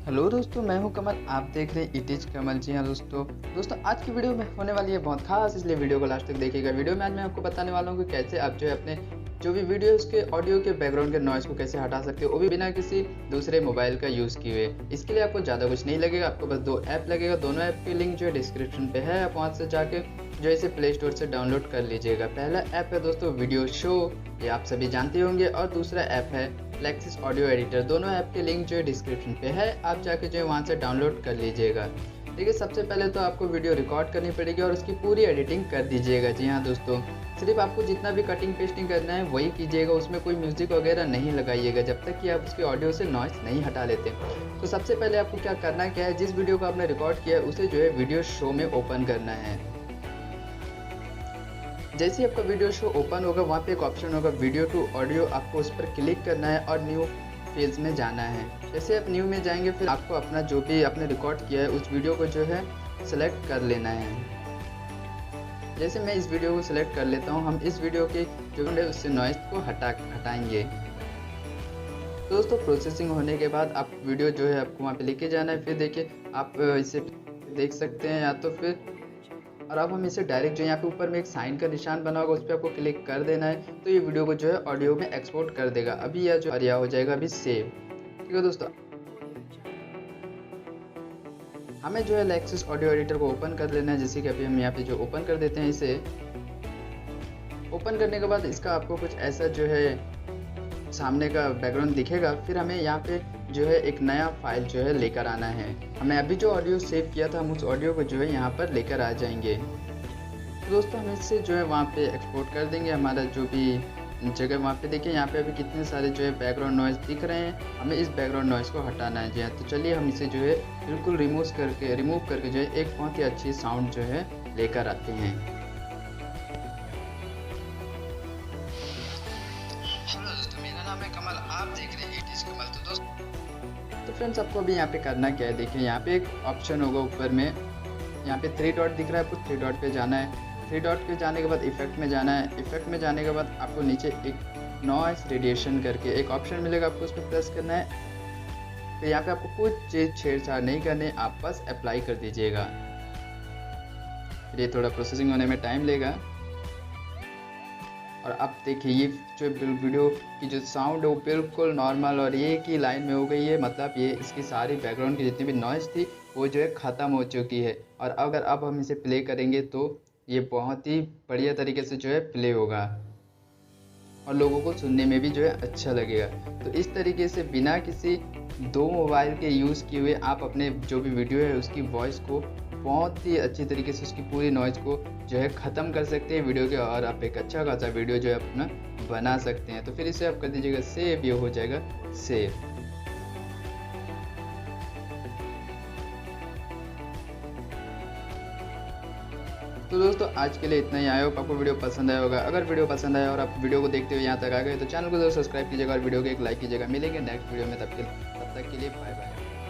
Hello दोस्तों, मैं हूं कमल। आप देख रहे हैं इट इज कमल। जी हाँ दोस्तों आज की वीडियो में होने वाली है बहुत खास, इसलिए वीडियो को लास्ट तक देखिएगा। वीडियो में आज मैं आपको बताने वाला हूं कि कैसे आप जो है अपने जो भी वीडियो है उसके ऑडियो के बैकग्राउंड के नॉइज़ को कैसे हटा सकते हो, वो भी बिना किसी दूसरे मोबाइल का यूज़ किए हुए। इसके लिए आपको ज़्यादा कुछ नहीं लगेगा, आपको बस 2 ऐप लगेगा। दोनों ऐप की लिंक जो है डिस्क्रिप्शन पे है, आप वहाँ से जाके जो है इसे प्ले स्टोर से डाउनलोड कर लीजिएगा। पहला ऐप है दोस्तों वीडियो शो, ये आप सभी जानते होंगे, और दूसरा ऐप है फ्लेक्सिस ऑडियो एडिटर। दोनों ऐप के लिंक जो है डिस्क्रिप्शन पे है, आप जाके जो है वहाँ से डाउनलोड कर लीजिएगा। देखिए, सबसे पहले तो आपको वीडियो रिकॉर्ड करनी पड़ेगी और उसकी पूरी एडिटिंग कर दीजिएगा। जी हाँ दोस्तों, सिर्फ आपको जितना भी कटिंग पेस्टिंग करना है वही कीजिएगा, उसमें कोई म्यूज़िक वगैरह नहीं लगाइएगा जब तक कि आप उसके ऑडियो से नॉइस नहीं हटा लेते। तो सबसे पहले आपको क्या है, जिस वीडियो को आपने रिकॉर्ड किया है उसे जो है वीडियो शो में ओपन करना है। जैसे ही आपका वीडियो शो ओपन होगा, वहाँ पे एक ऑप्शन होगा वीडियो टू ऑडियो, आपको उस पर क्लिक करना है और न्यू पेज में जाना है। जैसे आप न्यू में जाएंगे, फिर आपको अपना जो भी आपने रिकॉर्ड किया है उस वीडियो को जो है सेलेक्ट कर लेना है। जैसे मैं इस वीडियो को सिलेक्ट कर लेता हूँ, हम इस वीडियो के जो है उससे नॉइस को हटाएंगे। दोस्तों, प्रोसेसिंग होने के बाद आप वीडियो जो है आपको वहाँ पे लेके जाना है। फिर देखिए, आप इसे देख सकते हैं या तो फिर, और अब हम इसे डायरेक्ट जो यहाँ पे ऊपर में एक साइन का निशान बना होगा उस पर आपको क्लिक कर देना है, तो ये वीडियो को जो है ऑडियो में एक्सपोर्ट कर देगा। अभी यह जो और हो जाएगा अभी सेव। ठीक है दोस्तों, हमें जो है फ्लेक्सिस ऑडियो एडिटर को ओपन कर लेना है। जैसे कि अभी हम यहाँ पे जो ओपन कर देते हैं, इसे ओपन करने के बाद इसका आपको कुछ ऐसा जो है सामने का बैकग्राउंड दिखेगा। फिर हमें यहाँ पे जो है एक नया फाइल जो है लेकर आना है। हमें अभी जो ऑडियो सेव किया था, हम उस ऑडियो को जो है यहाँ पर लेकर आ जाएंगे। तो दोस्तों, हम इससे जो है वहाँ पे एक्सपोर्ट कर देंगे हमारा जो भी जगह। वहाँ पे देखिए, यहाँ पे अभी कितने सारे जो है बैकग्राउंड नॉइज़ दिख रहे हैं, हमें इस बैकग्राउंड नॉइज़ को हटाना है। जी हाँ, तो चलिए हम इसे जो है बिल्कुल रिमूव करके जो है एक बहुत ही अच्छी साउंड जो है लेकर आते हैं। हेलो दोस्तों, मेरा नाम है कमल, आप देख रहे हैं इट इज कमल। तो फ्रेंड्स, आपको अभी यहाँ पे करना क्या है, देखिए यहाँ पे एक ऑप्शन होगा ऊपर में, यहाँ पे 3 डॉट दिख रहा है, आपको 3 डॉट पे जाना है। 3 डॉट पे जाने के बाद इफेक्ट में जाना है। इफेक्ट में जाने के बाद आपको नीचे एक नॉइस रेडिएशन करके एक ऑप्शन मिलेगा, आपको उस पर प्रेस करना है। तो यहाँ पे आपको कुछ चीज़ छेड़छाड़ नहीं करनी, आप बस अप्लाई कर दीजिएगा। फिर ये थोड़ा प्रोसेसिंग होने में टाइम लेगा। और अब देखिए, ये जो वीडियो की जो साउंड है वो बिल्कुल नॉर्मल और एक ही लाइन में हो गई है। मतलब ये इसकी सारी बैकग्राउंड की जितनी भी नॉइज़ थी वो जो है ख़त्म हो चुकी है। और अगर अब हम इसे प्ले करेंगे तो ये बहुत ही बढ़िया तरीके से जो है प्ले होगा और लोगों को सुनने में भी जो है अच्छा लगेगा। तो इस तरीके से बिना किसी 2 मोबाइल के यूज़ किए हुए आप अपने जो भी वीडियो है उसकी वॉइस को बहुत ही अच्छी तरीके से, उसकी पूरी नॉइज़ को जो है ख़त्म कर सकते हैं वीडियो के, और आप एक अच्छा खासा वीडियो जो है अपना बना सकते हैं। तो फिर इसे आप कर दीजिएगा सेव, ये हो जाएगा सेव। तो दोस्तों, आज के लिए इतना ही। आई होप आपको वीडियो पसंद आया होगा। अगर वीडियो पसंद आया और आप वीडियो को देखते हुए यहाँ तक आ गए तो चैनल को जरूर सब्सक्राइब कीजिएगा और वीडियो को एक लाइक कीजिएगा। मिलेंगे नेक्स्ट वीडियो में, तब तक के लिए बाय बाय।